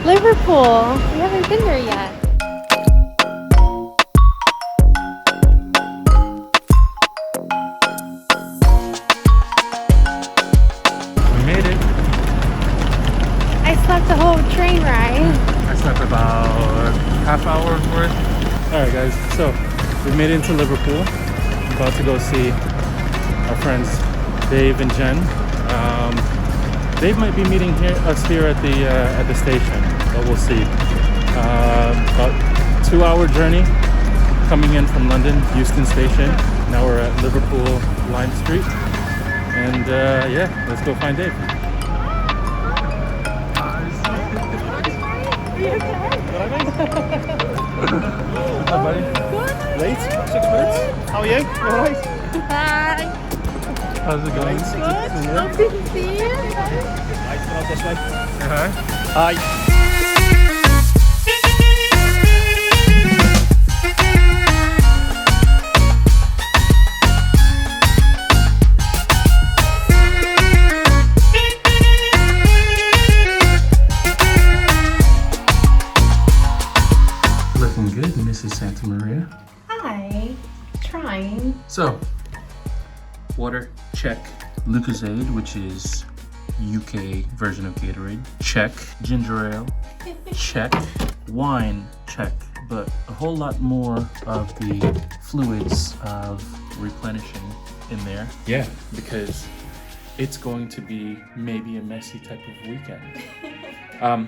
Liverpool. We haven't been there yet. We made it. I slept the whole train ride. I slept about half hour's worth. Alright guys, so we made it into Liverpool. I'm about to go see our friends Dave and Jen. Dave might be meeting us here at the station, but we'll see. About 2-hour journey coming in from London, Euston Station. Now we're at Liverpool Lime Street, and yeah, let's go find Dave. Hi, buddy. Late? 6 minutes? How are you? All right? Hi. How's it going? Good. Lovely to see you. Nice to this way. Hi. Looking good, Mrs. Santa Maria. Hi. Trying. So, water, check. Lucozade, which is UK version of Gatorade, check. Ginger ale, check. Wine, check. But a whole lot more of the fluids of replenishing in there. Yeah, because it's going to be maybe a messy type of weekend.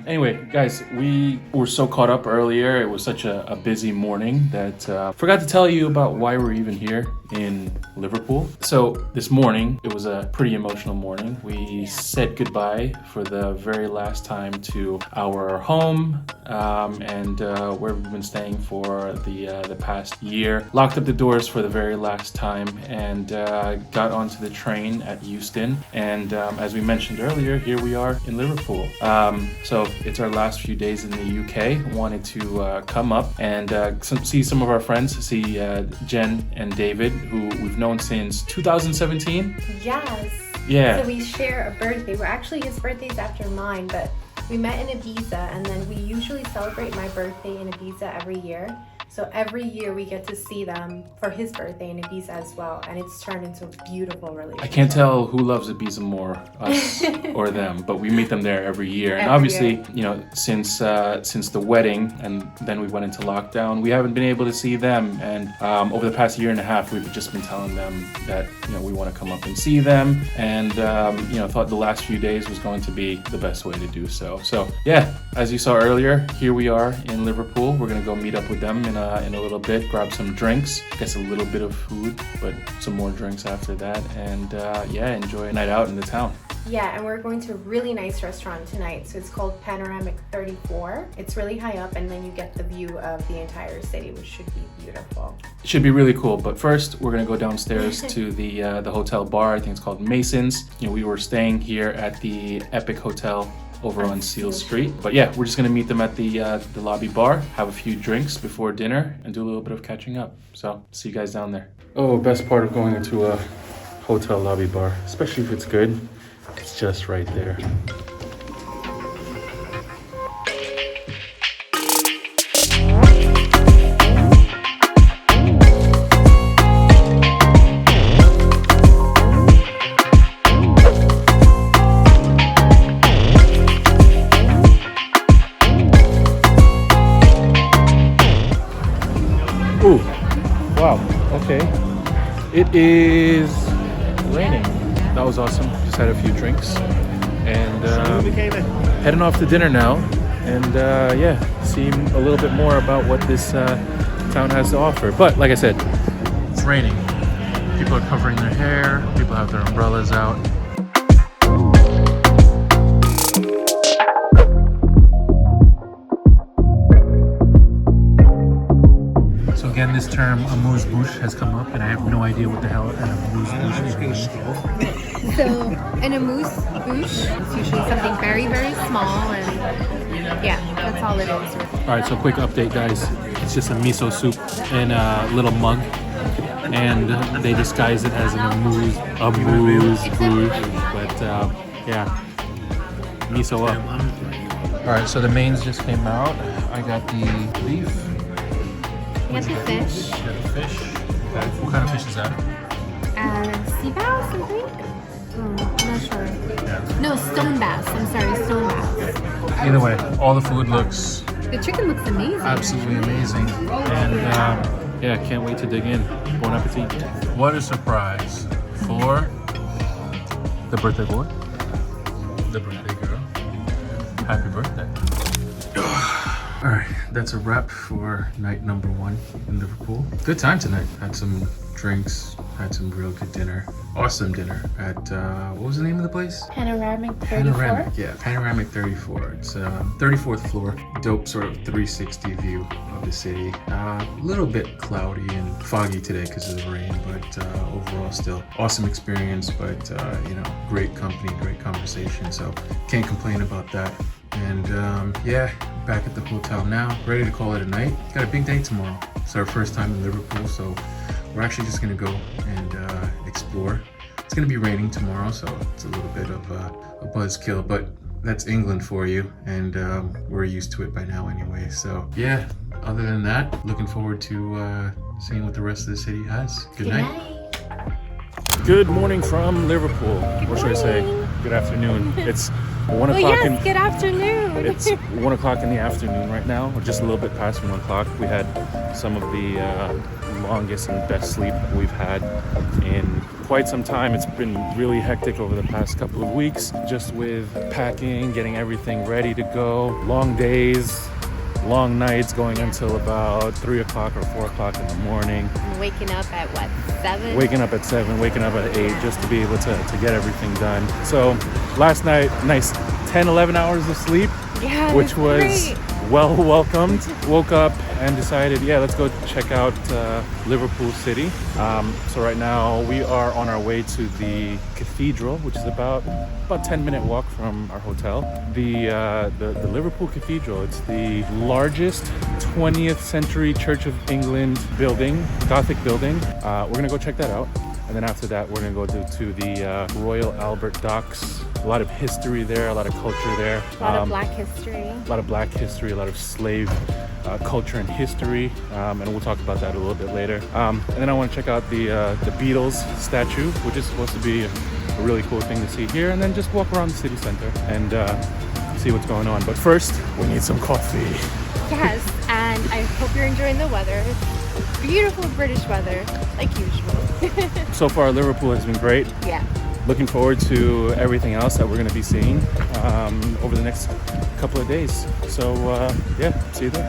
Anyway, guys, we were so caught up earlier. It was such a busy morning that forgot to tell you about why we're even here in Liverpool. So this morning, it was a pretty emotional morning. We said goodbye for the very last time to our home and where we've been staying for the past year. Locked up the doors for the very last time and got onto the train at Euston. And as we mentioned earlier, here we are in Liverpool. So it's our last few days in the UK. Wanted to come up and see some of our friends, see Jen and David, who we've known since 2017. Yes. Yeah. So we share a birthday. Well, actually, his birthday's after mine, but we met in Ibiza, and then we usually celebrate my birthday in Ibiza every year. So every year we get to see them for his birthday in Ibiza as well, and it's turned into a beautiful relationship. I can't tell who loves Ibiza more, us or them, but we meet them there every year. And obviously, you know, since the wedding and then we went into lockdown, we haven't been able to see them. And over the past year and a half, we've just been telling them that, you know, we want to come up and see them. And, you know, thought the last few days was going to be the best way to do so. So yeah, as you saw earlier, here we are in Liverpool. We're going to go meet up with them in a little bit, grab some drinks, I guess a little bit of food, but some more drinks after that, and yeah, enjoy a night out in the town. Yeah, and we're going to a really nice restaurant tonight. So it's called Panoramic 34. It's really high up, and then you get the view of the entire city, which should be beautiful. It should be really cool, but first we're gonna go downstairs to the hotel bar. I think it's called Mason's. You know, we were staying here at the Epic Hotel over on SEEL Street. But yeah, we're just gonna meet them at the lobby bar, have a few drinks before dinner, and do a little bit of catching up. So see you guys down there. Oh, best part of going into a hotel lobby bar, especially if it's good, it's just right there. Ooh, wow, okay. It is raining. That was awesome. Just had a few drinks. And heading off to dinner now. And yeah, see a little bit more about what this town has to offer. But like I said, it's raining. People are covering their hair. People have their umbrellas out. Again, this term amuse-bouche has come up, and I have no idea what the hell an amuse-bouche is. So an amuse-bouche is usually something very, very small, and yeah, that's all it is. All right, so quick update, guys. It's just a miso soup in a little mug, and they disguise it as an amuse-bouche, but yeah, miso up. All right, so the mains just came out. I got the beef. You got the fish. You got the fish. Okay. What kind of fish is that? Sea bass, I think? I'm not sure. Yeah. No, stone bass. I'm sorry, stone bass. Either way, all the food looks The chicken looks amazing. absolutely amazing. And yeah, can't wait to dig in. Bon appetit. What a surprise for the birthday boy, the birthday girl. Happy birthday. All right, that's a wrap for night number 1 in Liverpool. Good time tonight. Had some drinks, had some real good dinner. Awesome dinner at, what was the name of the place? Panoramic 34? Panoramic, yeah, Panoramic 34. It's 34th floor. Dope sort of 360 view of the city. A little bit cloudy and foggy today because of the rain, but overall still awesome experience, but you know, great company, great conversation. So can't complain about that. And yeah, back at the hotel now, ready to call it a night. Got a big day tomorrow. It's our first time in Liverpool, so we're actually just gonna go and explore. It's gonna be raining tomorrow, so it's a little bit of a buzzkill, but that's England for you, and we're used to it by now anyway. So yeah, other than that, looking forward to seeing what the rest of the city has. Good night. Good morning from Liverpool. Or should I say, good afternoon. It's 1 o'clock. Well, yes, good afternoon. It's 1 o'clock in the afternoon right now, or just a little bit past 1 o'clock. We had some of the longest and best sleep we've had in quite some time. It's been really hectic over the past couple of weeks, just with packing, getting everything ready to go. Long days, long nights, going until about 3 o'clock or 4 o'clock in the morning. Waking up at what, 7? Waking up at 7, waking up at 8, just to be able to get everything done. So last night, nice 10, 11 hours of sleep, Yeah, which was great. well welcomed. Woke up and decided, yeah, let's go check out Liverpool City. So right now we are on our way to the cathedral, which is about 10-minute walk from our hotel. The Liverpool Cathedral, it's the largest 20th century Church of England building, Gothic building. We're gonna go check that out. And then after that, we're gonna go to the Royal Albert Docks. A lot of history there, a lot of culture there. A lot of black history. A lot of black history, a lot of slave culture and history, and we'll talk about that a little bit later. And then I want to check out the Beatles statue, which is supposed to be a really cool thing to see here, and then just walk around the city center and see what's going on. But first, we need some coffee. Yes, and I hope you're enjoying the weather. Beautiful British weather, like usual. So far, Liverpool has been great. Yeah. Looking forward to everything else that we're going to be seeing over the next couple of days. So yeah, see you there.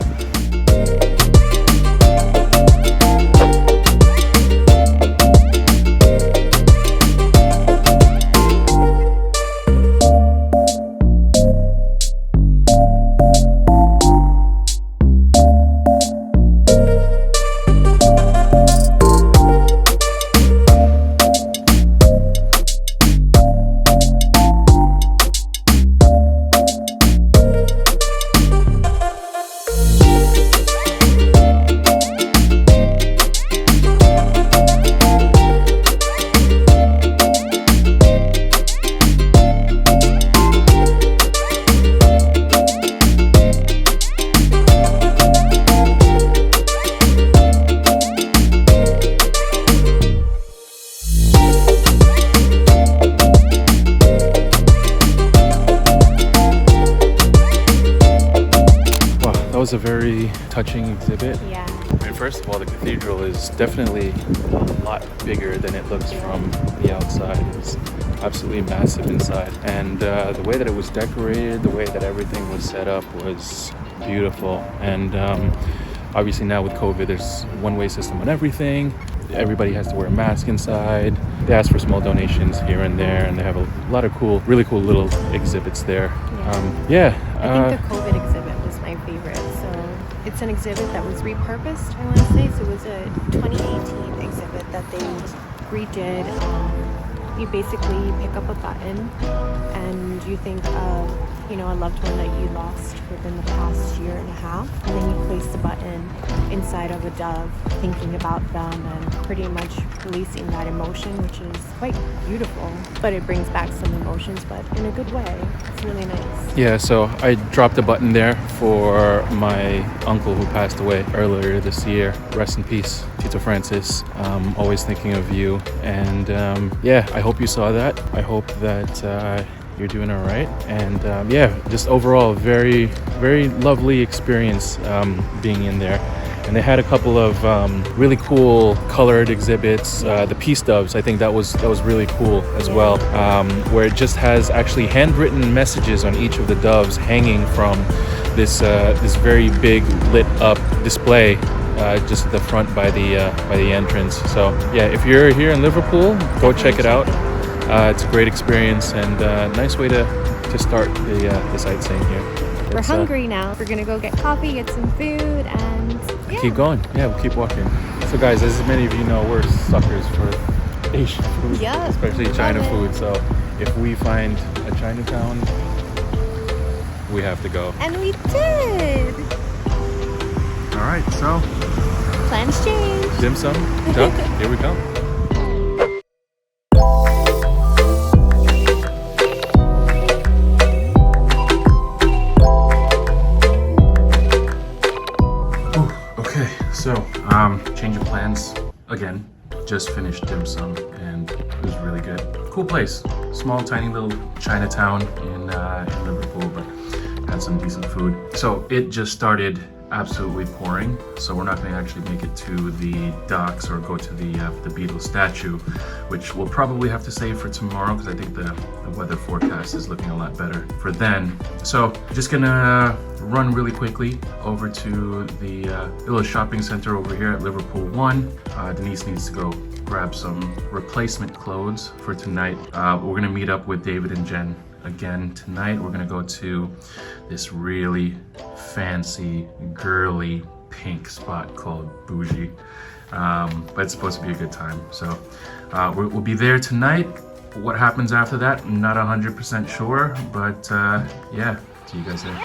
Was a very touching exhibit. Yeah. I mean, first of all, the cathedral is definitely a lot bigger than it looks from the outside. It's absolutely massive inside, and the way that it was decorated, the way that everything was set up was beautiful. And obviously now with COVID, there's one-way system on everything. Everybody has to wear a mask inside. They ask for small donations here and there, and they have a lot of cool, really cool little exhibits there. Yeah. I think the COVID exhibit was my favorite. So it's an exhibit that was repurposed, I want to say. So it was a 2018 exhibit that they redid You basically pick up a button and you think of, you know, a loved one that you lost within the past year and a half, and then you place the button inside of a dove, thinking about them and pretty much releasing that emotion, which is quite beautiful. But it brings back some emotions, but in a good way. It's really nice. Yeah, so I dropped a button there for my uncle who passed away earlier this year. Rest in peace, Tito Francis. Always thinking of you. And yeah, I hope you saw that. I hope that you're doing all right. And yeah, just overall, very, very lovely experience being in there. And they had a couple of really cool colored exhibits. The peace doves, I think that was really cool as well, where it just has actually handwritten messages on each of the doves hanging from this very big lit up display just at the front by the entrance. So yeah, if you're here in Liverpool, go check it out. It's a great experience and nice way to start the sightseeing here. We're hungry now. We're gonna go get coffee, get some food, and yeah. Keep going. Yeah, we'll keep walking. So guys, as many of you know, we're suckers for Asian food, yeah, especially China food. So if we find a Chinatown, we have to go. And we did. All right, so Plans change. dim sum, duck, here we come. So, change of plans again. Just finished dim sum and it was really good. Cool place. Small, tiny little Chinatown in Liverpool, but had some decent food. So it just started absolutely pouring. So we're not going to actually make it to the docks or go to the Beatles statue, which we'll probably have to save for tomorrow because I think the weather forecast is looking a lot better for then. So just gonna run really quickly over to the little shopping center over here at Liverpool 1. Denise needs to go grab some replacement clothes for tonight. We're gonna meet up with David and Jen again tonight. We're gonna go to this really fancy, girly pink spot called Boujee. But it's supposed to be a good time. So we'll be there tonight. What happens after that, not 100% sure, but yeah, see you guys there.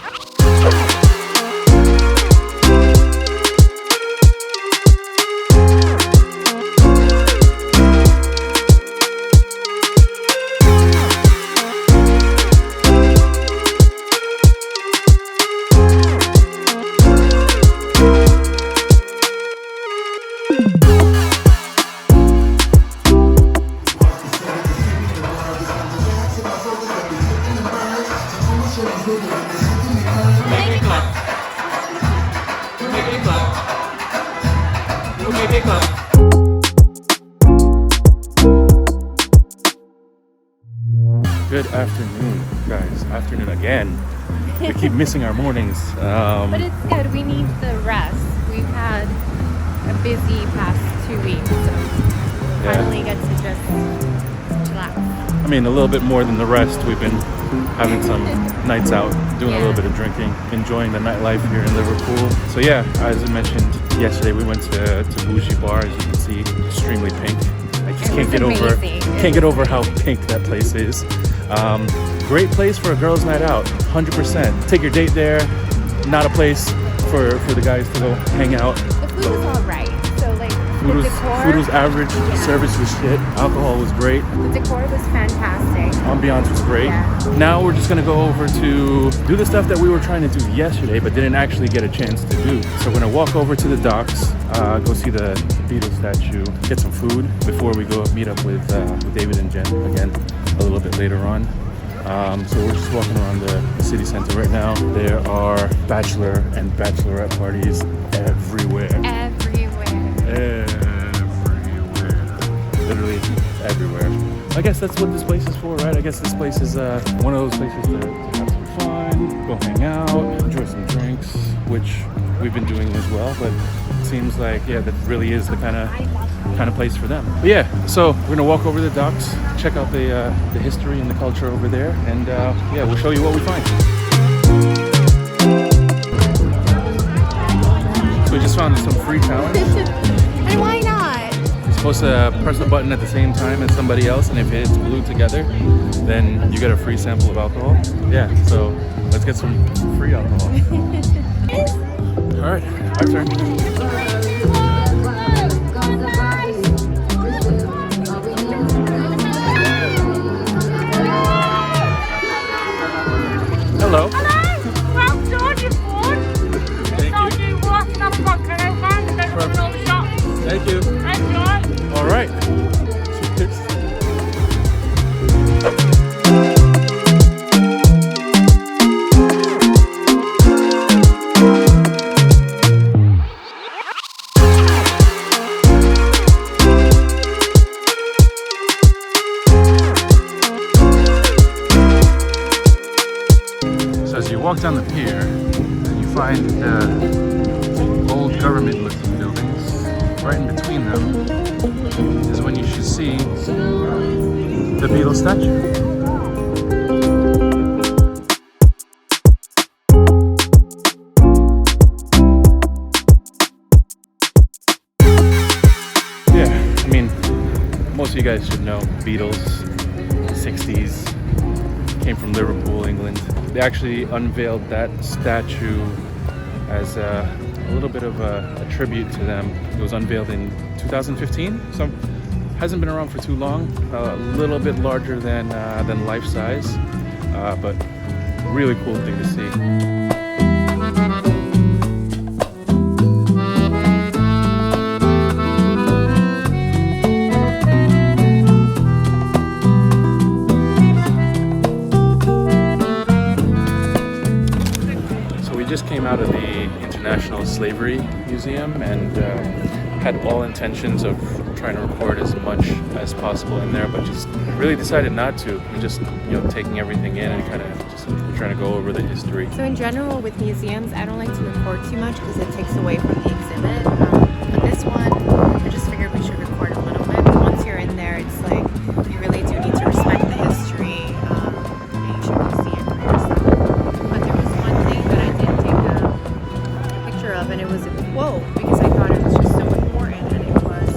Good afternoon, guys. Afternoon again. We keep missing our mornings. But it's good. We need the rest. We've had a busy past 2 weeks, so finally get to just relax. I mean, a little bit more than the rest. We've been having some nights out, doing a little bit of drinking, enjoying the nightlife here in Liverpool. So yeah, as I mentioned yesterday, we went to Boujee Bar. As you can see, extremely pink. I just can't get over how pink that place is. Great place for a girls' night out, 100%. Take your date there. Not a place for the guys to go hang out. The food was all right. So like Food was average. Service was shit. Alcohol was great. The decor was fantastic. Ambiance was great. Yeah. Now we're just gonna go over to do the stuff that we were trying to do yesterday, but didn't actually get a chance to do. So we're gonna walk over to the docks, go see the Beatles statue, get some food before we go meet up with David and Jen again a little bit later on. So we're just walking around the city center right now. There are bachelor and bachelorette parties everywhere. Literally everywhere. I guess that's what this place is for, right? I guess this place is one of those places to have some fun, go hang out, enjoy some drinks, which we've been doing as well, but it seems like, yeah, that really is the kind of place for them. But yeah, so we're gonna walk over the docks, check out the history and the culture over there, and yeah, we'll show you what we find. So we just found some free towels. And why not? supposed to press a button at the same time as somebody else, and if it's glued together, then you get a free sample of alcohol. Yeah, so let's get some free alcohol. All right, our turn. Hello. Well done, you fool. Thank So you walked up vodka and hand and then Perfect. another shot. Thank you. Enjoy. All right. Cheers. So as you walk down the pier, and you find old government-looking buildings. Right in between them is when you should see the Beatles statue. Yeah, I mean, most of you guys should know Beatles, 60s, came from Liverpool, England. They actually unveiled that statue as a little bit of a tribute to them. It was unveiled in 2015, so hasn't been around for too long. A little bit larger than life size, but really cool thing to see. Just came out of the International Slavery Museum and had all intentions of trying to record as much as possible in there, but just really decided not to. I'm just, taking everything in and kind of just trying to go over the history. So in general with museums, I don't like to record too much because it takes away from the exhibit. But this one, I just figured we should record a little bit. But once you're in there, it's like you really do need to respect the history and you should go see it for yourself. But there was one thing that I did take a picture of, and it was a quote because I thought it was just so important, and it was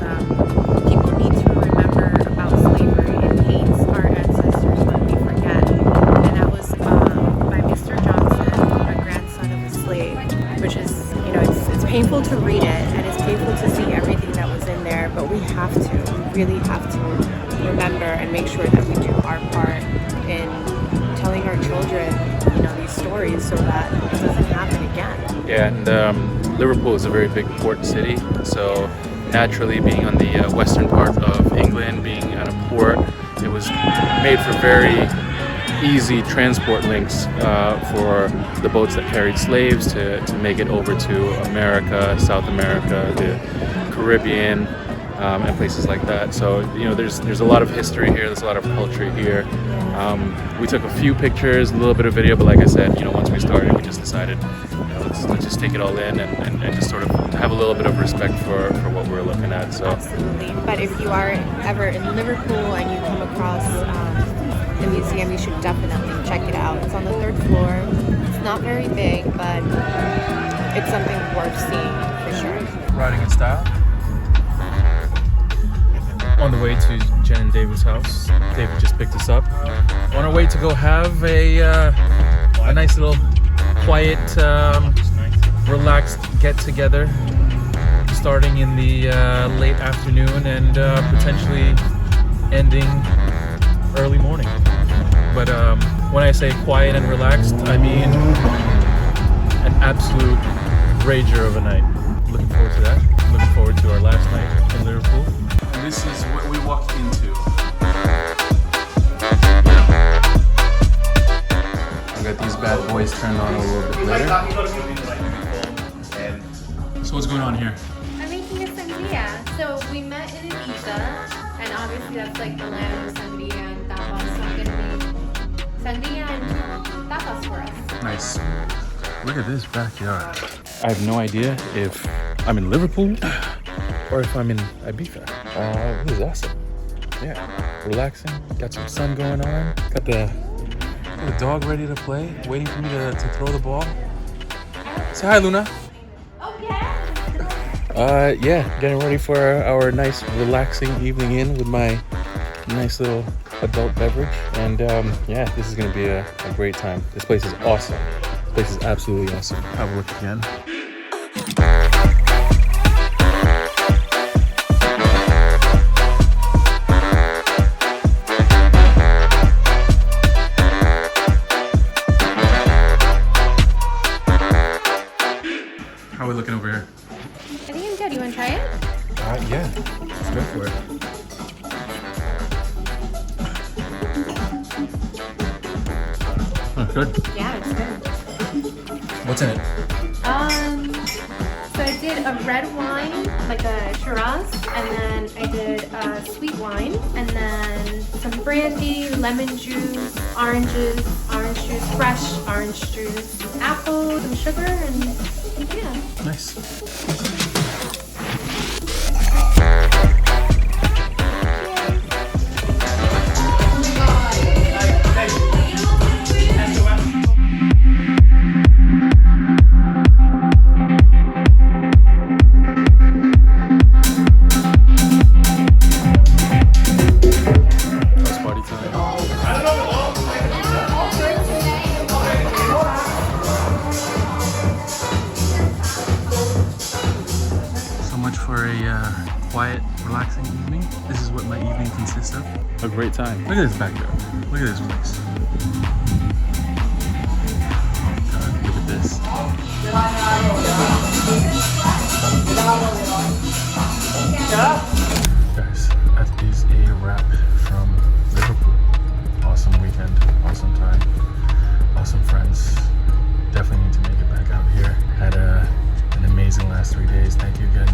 people need to remember about slavery. It hates our ancestors when we forget. And that was by Mr. Johnson, a grandson of a slave, which is, it's painful to read it and it's painful to see everything that was in there, but we really have to remember and make sure that we do our part in telling our children, these stories so that it doesn't happen again. Yeah, and Liverpool is a very big port city, so naturally being on the western part of England, being at a port, it was made for very easy transport links for the boats that carried slaves to make it over to America, South America, the Caribbean, and places like that. So there's a lot of history here. There's a lot of culture here. We took a few pictures, a little bit of video, but like I said, once we started, we just decided let's just take it all in and just sort of have a little bit of respect for what we're looking at. So absolutely. But if you are ever in Liverpool and you come across the museum, you should definitely check it out. It's on the 3rd floor. It's not very big, but it's something worth seeing for sure. riding in style. On the way to Jen and David's house. David just picked us up. On our way to go have a nice little quiet, relaxed get-together, starting in the late afternoon and potentially ending early morning. But when I say quiet and relaxed, I mean an absolute rager of a night. Looking forward to that. Looking forward to our last night in Liverpool. And this is what we walked into. I got these bad boys turned on a little bit later. So what's going on here? I'm making a sangria. So we met in Ibiza, and obviously that's like the land of sangria and tapas. So I'm gonna make sangria and tapas for us. Nice. Look at this backyard. I have no idea if I'm in Liverpool or if I'm in Ibiza. This is awesome. Yeah, relaxing. Got some sun going on. Got the dog ready to play, waiting for me to throw the ball. Say hi, Luna. Oh yeah. Yeah, getting ready for our nice relaxing evening in with my nice little adult beverage. And yeah, this is gonna be a great time. This place is awesome. This place is absolutely awesome. Have a look again. How are we looking over here? I think I'm good. You want to try it? Yeah, let's go for it. Oh, good. Yeah, it's good. What's in it? So I did a red wine, like a Shiraz, and then I did a sweet wine, and then some brandy, lemon juice, orange juice, fresh orange juice, apple, some sugar, and yeah. Nice. For a quiet, relaxing evening. This is what my evening consists of. A great time. Look at this backyard. Look at this place. Oh God, look at this. Guys, that is a wrap from Liverpool. Awesome weekend, awesome time, awesome friends. Definitely need to make it back out here. Had an amazing last 3 days. Thank you again